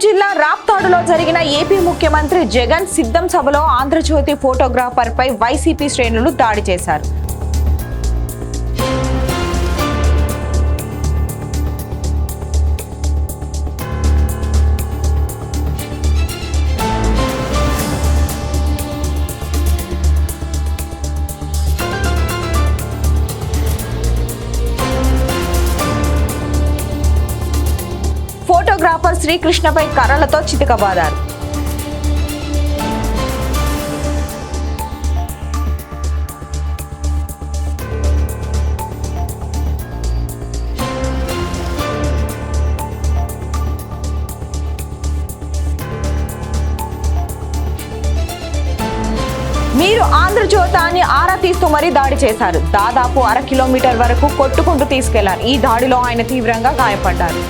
జిల్లా రాప్తాడులో జరిగిన ఏపీ ముఖ్యమంత్రి జగన్ సిద్ధం సభలో ఆంధ్రజ్యోతి ఫోటోగ్రాఫర్ పై వైసీపీ శ్రేణులు దాడి చేశారు. ఫోటోగ్రాఫర్ శ్రీకృష్ణపై కర్రలతో చితకబాదారు. మీరు ఆంధ్రజ్యోతి అని ఆరా తీస్తూ మరీ దాడి చేశారు. దాదాపు 1/2 కిలోమీటర్ వరకు కొట్టుకుంటూ తీసుకెళ్లారు. ఈ దాడిలో ఆయన తీవ్రంగా గాయపడ్డారు.